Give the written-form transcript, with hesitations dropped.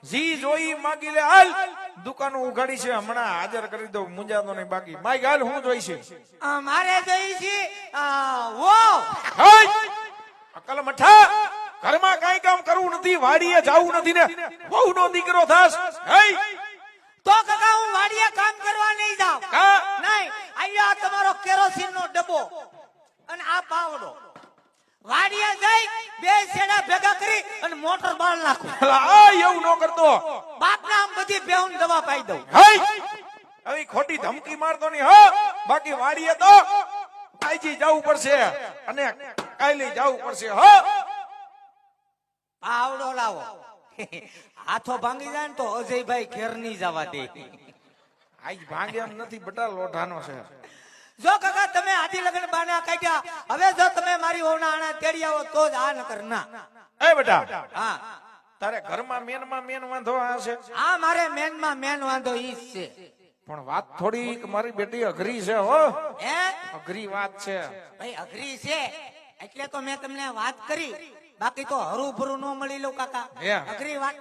જી જોઈ માગી લે હાલ દુકાનો ઉઘાડી છે હમણાં હાજર કરી દઉં મુંજાતો નહીં બાકી માઈ હાલ હું જોઈ છે મારે જોઈ છે વો અકલ મઠા ઘરમાં કઈ કામ કરવું નથી વાડીએ જાવું નથી ને બહુ નો દીકરો થાસ તો કાકા હું વાડીએ કામ કરવા નહીં જાઉં નહીં અહીંયા તમારો કેરોસીન નો ડબ્બો અને આ પાવડો વાડીએ જઈ બે છેડા ભેગા કરી અને મોટર બાળ નાખું એવું નો કરતો બાપના આમ બધી બેહુન દવા પાઈ દઉં હવે ખોટી ધમકી મારતો નહીં હો બાકી વાડીએ તો આજી જવું પડશે અને કાલે જવું પડશે હો પાવડો લાવો હાથો ભાંગી જાય ને તો અજયભાઈ ઘેર નહીં જવા દે આજ ભાંગે એમ નથી બટા લોઢાનો છે જો કાકા તમે આદિ લગ્ન બાના કાઢ્યા હવે જો તમે મારી ઓના આણા તેડી આવો તો જ આ નકર ના એ બેટા હા તારે ઘરમાં મેન વાંધો આ છે આ મારે મેનમાં મેન વાંધો ઈ જ છે પણ વાત થોડી મારી બેટી અઘરી છે હો હે અઘરી વાત છે ભાઈ અઘરી છે એટલે તો મેં તમને વાત કરી બાકી તો હરું ભરું ન મળી લો કાકા અઘરી વાત